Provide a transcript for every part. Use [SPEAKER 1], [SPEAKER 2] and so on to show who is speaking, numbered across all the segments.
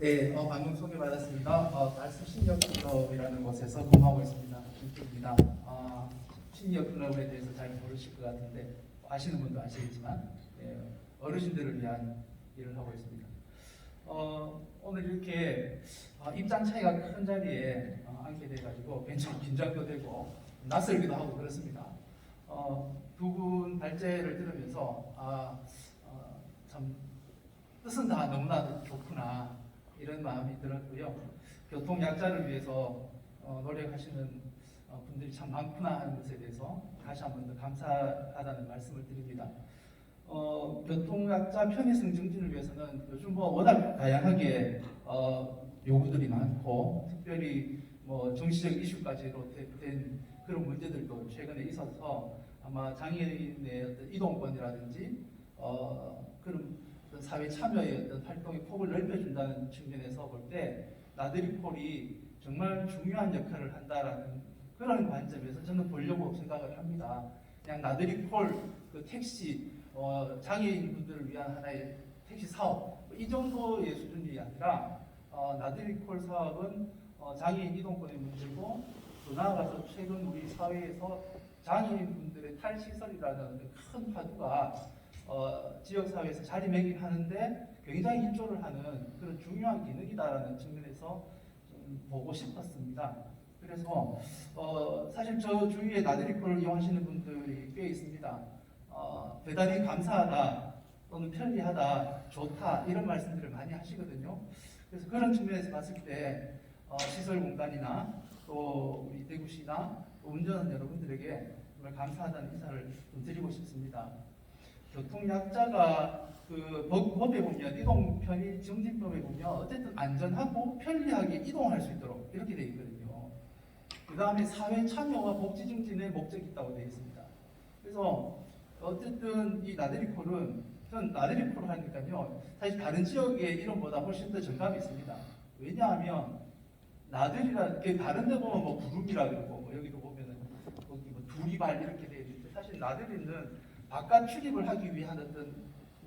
[SPEAKER 1] 네, 방금 소개받았습니다. 달수 시니어클럽이라는 곳에서 근무하고 있습니다. 김태입니다. 시니어클럽에 대해서 잘 모르실 것 같은데 아시는 분도 아시겠지만 어르신들을 위한 일을 하고 있습니다. 오늘 이렇게 입장 차이가 큰 자리에 앉게 돼가지고 굉장히 긴장도 되고 낯설기도 하고 그렇습니다. 두 분 발제를 들으면서 참 뜻은 다 너무나 좋구나 이런 마음이 들었고요. 교통 약자를 위해서 노력하시는 분들이 참 많구나 하는 것에 대해서 다시 한 번 더 감사하다는 말씀을 드립니다. 교통 약자 편의성 증진을 위해서는 요즘 워낙 다양하게 요구들이 많고 특별히 정치적 이슈까지로 된 그런 문제들도 최근에 있어서 아마 장애인의 어떤 이동권이라든지 그런 사회 참여의 어떤 활동의 폭을 넓혀준다는 측면에서 볼 때 나들이 폴이 정말 중요한 역할을 한다라는 그런 관점에서 저는 보려고 생각을 합니다. 그냥 나들이 폴, 그 택시, 장애인 분들을 위한 하나의 택시 사업 이 정도의 수준이 아니라 나들이 폴 사업은 장애인 이동권의 문제고 또 나아가서 최근 우리 사회에서 장애인 분들의 탈시설이라는 큰 화두가 지역사회에서 자리매김하는데 굉장히 일조를 하는 그런 중요한 기능이다라는 측면에서 좀 보고 싶었습니다. 그래서 사실 저 주위에 나들이콜을 이용하시는 분들이 꽤 있습니다. 대단히 감사하다 또는 편리하다, 좋다 이런 말씀들을 많이 하시거든요. 그래서 그런 측면에서 봤을 때 시설 공간이나 또 우리 대구시나 또 운전하는 여러분들에게 정말 감사하다는 인사를 좀 드리고 싶습니다. 교통약자가 그 법에 보면 이동 편의 증진법에 보면 어쨌든 안전하고 편리하게 이동할 수 있도록 이렇게 되어 있거든요. 그 다음에 사회 참여와 복지 증진의 목적이 있다고 되어 있습니다. 그래서 어쨌든 이 나들이콜은 전 나들이콜을 하니까요 사실 다른 지역의 이름보다 훨씬 더 정감이 있습니다. 왜냐하면 나들이라 다른 데 보면 구름이라 그러고 여기도 보면은 거기 두리발 이렇게 되어 있는데 사실 나들이는 바깥 출입을 하기 위한 어떤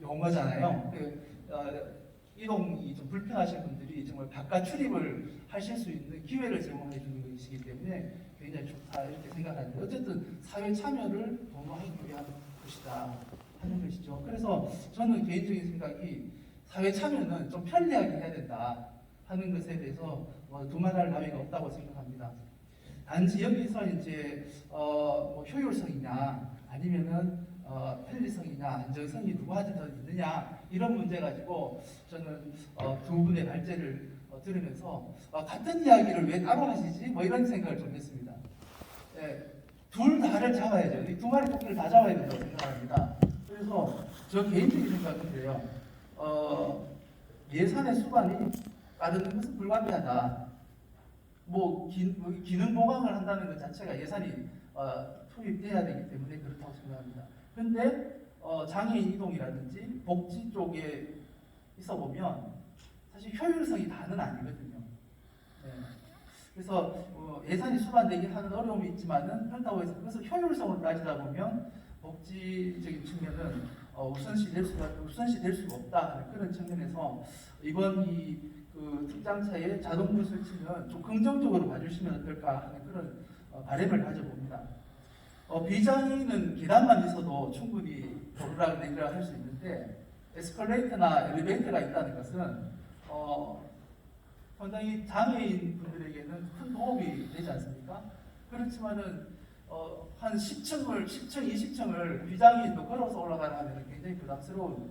[SPEAKER 1] 용어잖아요. 이동이 좀 불편하신 분들이 정말 바깥 출입을 하실 수 있는 기회를 제공해 주는 것이기 때문에 굉장히 좋다 이렇게 생각하는데 어쨌든 사회 참여를 도모하기 위한 것이다 하는 것이죠. 그래서 저는 개인적인 생각이 사회 참여는 좀 편리하게 해야 된다 하는 것에 대해서 두말할 나위가 없다고 생각합니다. 단지 여기서 이제 효율성이냐 아니면은 편리성이냐 안전성이 누구한테 더 있느냐 이런 문제 가지고 저는 두 분의 발제를 들으면서 같은 이야기를 왜 따로 하시지? 이런 생각을 좀 했습니다. 둘 다를 잡아야죠. 이 두 마리 토끼를 다 잡아야 된다고 생각합니다. 그래서 저 개인적인 생각은 그래요. 예산의 수반이 빠르는 것은 불가피하다. 기능 보강을 한다는 것 자체가 예산이 투입돼야 되기 때문에 그렇다고 생각합니다. 근데 장애인 이동이라든지 복지 쪽에 있어 보면 사실 효율성이 다는 아니거든요. 네. 그래서 예산이 수반되긴 하는 어려움이 있지만은 그렇다고 해서 그것을 효율성으로 따지다 보면 복지적인 측면은 우선시 될 수가 없다 하는 그런 측면에서 이번 그 특장차의 자동문 설치는 좀 긍정적으로 봐주시면 어떨까 하는 그런 바람을 가져봅니다. 비장애인은 계단만 있어도 충분히 오르락 내리락 할 수 있는데 에스컬레이터나 엘리베이터가 있다는 것은 상당히 장애인 분들에게는 큰 도움이 되지 않습니까? 그렇지만은 한 10층, 20층을 비장애인도 걸어서 올라가는 굉장히 부담스러운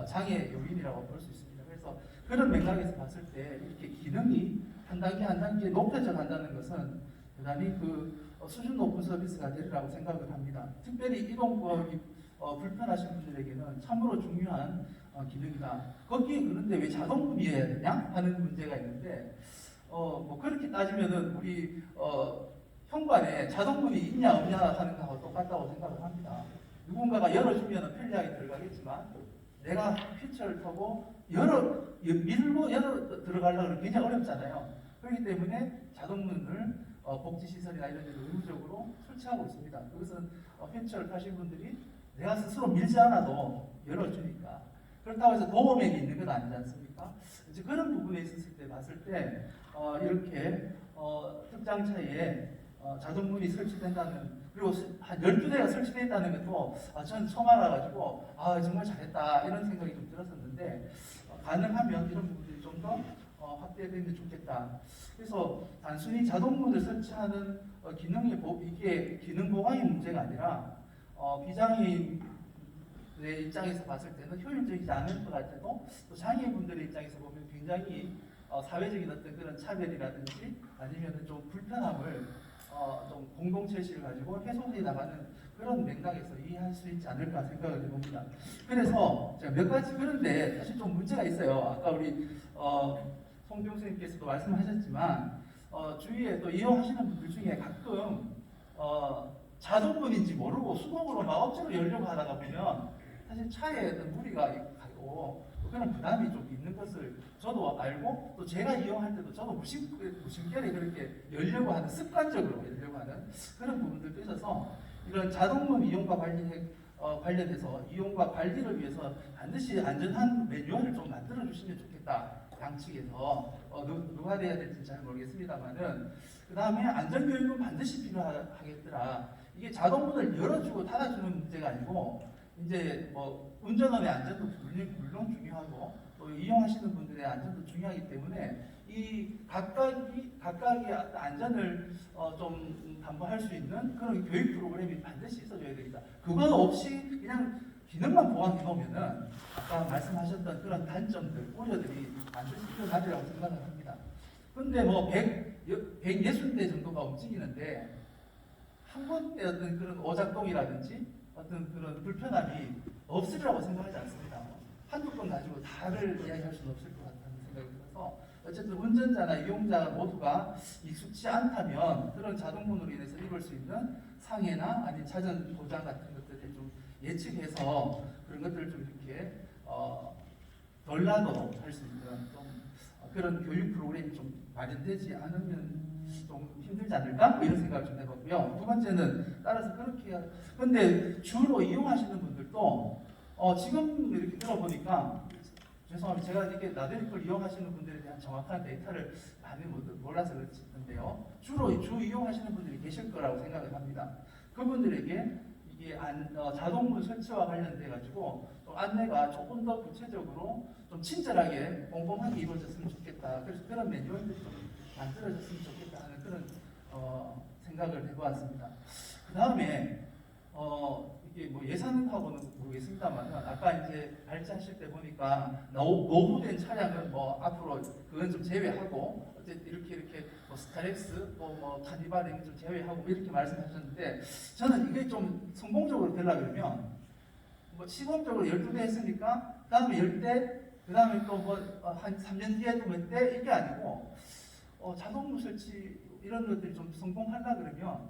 [SPEAKER 1] 장애 요인이라고 볼 수 있습니다. 그래서 그런 맥락에서 봤을 때 이렇게 기능이 한 단계 한 단계 높여져 간다는 것은 대단히 수준 높은 서비스가 되리라고 생각을 합니다. 특별히 이동법이 불편하신 분들에게는 참으로 중요한 기능이다. 거기에 그런데 왜 자동문이어야 되냐 하는 문제가 있는데 그렇게 따지면은 우리 현관에 자동문이 있냐 없냐 하는 거하고 똑같다고 생각을 합니다. 누군가가 열어주면 편리하게 들어가겠지만 내가 휠체어를 타고 밀고 열어 들어가려면 굉장히 어렵잖아요. 그렇기 때문에 자동문을 복지시설이나 이런 데도 의무적으로 설치하고 있습니다. 그것은 휠체어를 타신 분들이 내가 스스로 밀지 않아도 열어주니까 그렇다고 해서 도움이 있는 건 아니지 않습니까? 이제 그런 부분에 있었을 때 봤을 때 이렇게 특장차에 자동문이 설치된다는, 그리고 한 12대가 설치되어 있다는 것도 저는 처음 알아가지고 정말 잘했다 이런 생각이 좀 들었었는데, 가능하면 이런 부분들이 좀 더 확대되면 좋겠다. 그래서 단순히 자동문을 설치하는 이게 기능 보강의 문제가 아니라 비장애인의 입장에서 봤을 때는 효율적이지 않을 것 같아도, 또 장애인분들의 입장에서 보면 굉장히 사회적인 어떤 그런 차별이라든지 아니면 좀 불편함을 좀 공동체의식을 가지고 해소해 나가는 그런 맥락에서 이해할 수 있지 않을까 생각을 해봅니다. 그래서 제가 몇 가지, 그런데 사실 좀 문제가 있어요. 아까 우리 송병수님께서도 말씀하셨지만 주위에 또 이용하시는 분들 중에 가끔 자동문인지 모르고 수동으로 막 억지로 열려고 하다가 보면 사실 차에 어떤 무리가 가고 그런 부담이 좀 있는 것을 저도 알고, 또 제가 이용할 때도 저도 무심결에 그렇게 열려고 하는, 습관적으로 열려고 하는 그런 부분들도 있어서, 이런 자동문 이용과 관련해서 이용과 관리를 위해서 반드시 안전한 매뉴얼을 좀 만들어 주시면 좋겠다. 양측에서 누가 돼야 될지 잘 모르겠습니다만은, 그 다음에 안전교육은 반드시 필요하겠더라. 이게 자동문을 열어주고 닫아주는 문제가 아니고, 이제 뭐 운전원의 안전도 물론 중요하고 또 이용하시는 분들의 안전도 중요하기 때문에 이 각각의 안전을 좀 담보할 수 있는 그런 교육 프로그램이 반드시 있어줘야 되겠다. 그거 없이 그냥 기능만 보완해 놓으면은 아까 말씀하셨던 그런 단점들, 우려들이 반드시 일어나리라고 생각을 합니다. 근데 뭐 160대 정도가 움직이는데 한 번의 어떤 그런 오작동이라든지 어떤 그런 불편함이 없으리라고 생각하지 않습니다. 한두 건 가지고 다를 이야기할 수는 없을 것 같다는 생각이 들어서, 어쨌든 운전자나 이용자 모두가 익숙치 않다면 그런 자동문으로 인해서 입을 수 있는 상해나 아니면 자전 고장 같은 것들을 좀 예측해서 그런 것들을 좀 이렇게 덜 나도록 할 수 있는 좀 그런 교육 프로그램이 좀 마련되지 않으면 좀 힘들지 않을까? 뭐 이런 생각을 좀 해봤고요. 두 번째는 따라서 그렇게, 근데 주로 이용하시는 분들도 지금 이렇게 들어보니까, 죄송합니다. 제가 이렇게 나들이 걸 이용하시는 분들에 대한 정확한 데이터를 많이 몰라서 그렇는데요. 주로 주 이용하시는 분들이 계실 거라고 생각을 합니다. 그분들에게 이게 자동문 설치와 관련돼 가지고 좀 안내가 조금 더 구체적으로 좀 친절하게 꼼꼼하게 이루어졌으면 좋겠다. 그래서 그런 매뉴얼들이 좀 만들어졌으면 좋겠다 하는 그런 생각을 해보았습니다. 그 다음에 이게 뭐 예산하고는 모르겠습니다만, 아까 이제 발제하실 때 보니까 노후된 차량은 뭐 앞으로 그건 좀 제외하고, 어쨌든 이렇게 뭐 스타렉스 뭐 카니발 이런 좀 제외하고 이렇게 말씀하셨는데, 저는 이게 좀 성공적으로 되려고 그러면 뭐 시범적으로 12대 했으니까 그 다음에 10대, 그 다음에 또 뭐 한 3년 뒤에도 몇 대, 이게 아니고 자동문 설치 이런 것들이 좀 성공하려 그러면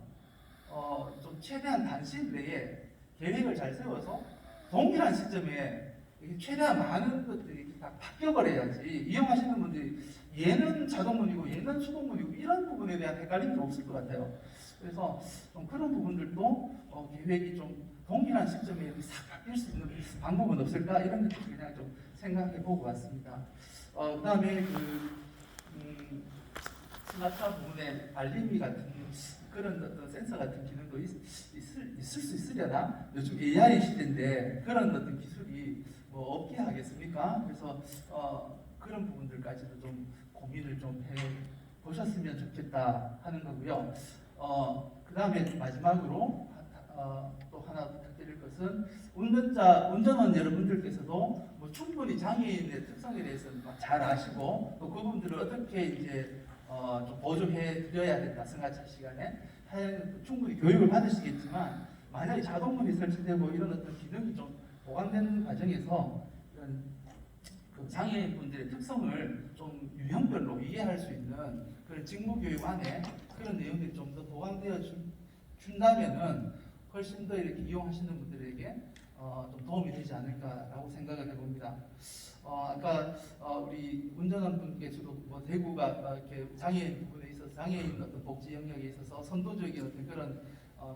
[SPEAKER 1] 좀 최대한 단시일 내에 계획을 잘 세워서 동일한 시점에 최대한 많은 것들이 다 바뀌어버려야지, 이용하시는 분들이 얘는 자동문이고 얘는 수동문이고 이런 부분에 대한 헷갈림이 없을 것 같아요. 그래서 좀 그런 부분들도 계획이 좀 동일한 시점에 싹 바뀔 수 있는 방법은 없을까, 이런 것들 그냥 좀 생각해 보고 왔습니다. 그 다음에 스마트한 부분에 알림이 같은 그런 어떤 센서 같은 기능도 있을 수 있으려나? 요즘 AI 시대인데 그런 어떤 기술이 뭐 없게 하겠습니까? 그래서 그런 부분들까지도 좀 고민을 좀 해 보셨으면 좋겠다 하는 거고요. 그 다음에 마지막으로 또 하나 부탁드릴 것은, 운전원 여러분들께서도 뭐 충분히 장애인의 특성에 대해서 잘 아시고, 또 그분들을 어떻게 이제 좀 보조해 드려야 된다, 승하차 시간에 충분히 교육을 받으시겠지만, 만약에 자동문이 설치되고 이런 어떤 기능이 좀 보강되는 과정에서 이런 그 장애인분들의 특성을 좀 유형별로 이해할 수 있는 그런 직무교육 안에 그런 내용들이 좀 더 보강되어 준다면은 훨씬 더 이렇게 이용하시는 분들에게 좀 도움이 되지 않을까라고 생각을 해봅니다. 아까 우리 운전원 분께서도 뭐 대구가 이렇게 장애인 부분에 있어서, 장애인 어떤 복지 영역에 있어서 선도적인 어떤 그런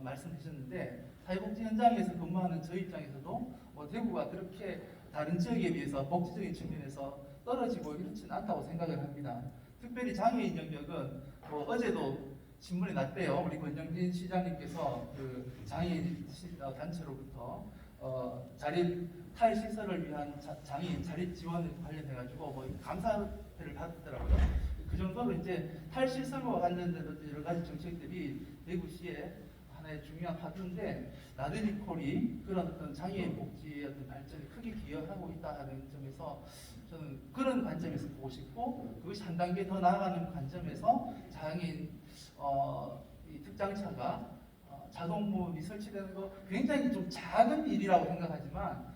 [SPEAKER 1] 말씀하셨는데, 사회복지 현장에서 근무하는 저희 입장에서도 뭐 대구가 그렇게 다른 지역에 비해서 복지적인 측면에서 떨어지고 이렇지는 않다고 생각을 합니다. 특별히 장애인 영역은 어제도 신문에 났대요. 우리 권영진 시장님께서 그 장애인 단체로부터 자립 탈시설을 위한 장애인 자립 지원을 관련해가지고 뭐 감사를 받았더라고요. 그 정도로 이제 탈시설과 관련된 여러 가지 정책들이 대구시에 하나의 중요한 파트인데 나들이콜이 그런 어떤 장애인 복지의 어떤 발전에 크게 기여하고 있다는 점에서 저는 그런 관점에서 보고 싶고 그것이 한 단계 더 나아가는 관점에서 장애인 이 특장차가 자동문이 설치되는 거 굉장히 좀 작은 일이라고 생각하지만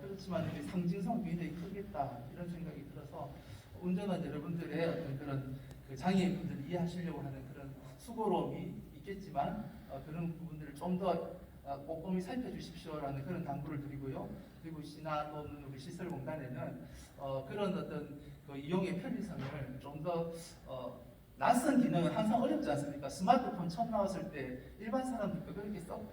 [SPEAKER 1] 그렇지만 상징성 굉장히 크겠다 이런 생각이 들어서 운전한 여러분들의 어떤 그런 그 장애인분들 이해하시려고 하는 그런 수고로움이 있겠지만 그런 부분들을 좀 더 꼼꼼히 살펴주십시오라는 그런 당부를 드리고요. 그리고 시나 또는 우리 시설공단에는 그런 어떤 그 이용의 편리성을 좀 더 낯선 기능은 항상 어렵지 않습니까? 스마트폰 처음 나왔을 때 일반 사람들도 그렇게 썩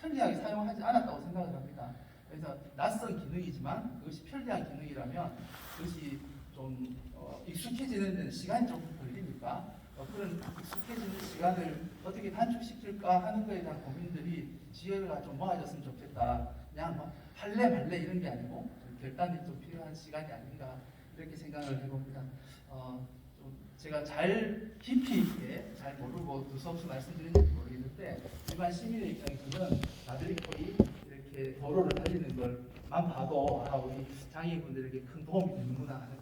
[SPEAKER 1] 편리하게 사용하지 않았다고 생각을 합니다. 그래서 낯선 기능이지만 그것이 편리한 기능이라면 그것이 좀 익숙해지는 데는 시간이 좀 걸리니까 그런 익숙해지는 시간을 어떻게 단축시킬까 하는 것에 대한 고민들이 지혜가 좀 모아졌으면 좋겠다. 그냥 뭐 할래 말래 이런 게 아니고 좀 결단이 좀 필요한 시간이 아닌가 이렇게 생각을 해봅니다. 좀 제가 잘 깊이 있게 잘 모르고 두서없이 말씀드리는지 모르겠는데 일반 시민의 입장에서는 나들이콜이 이렇게 도로를 달리는 걸만 봐도 우리 장애인분들에게 큰 도움이 되는구나 하는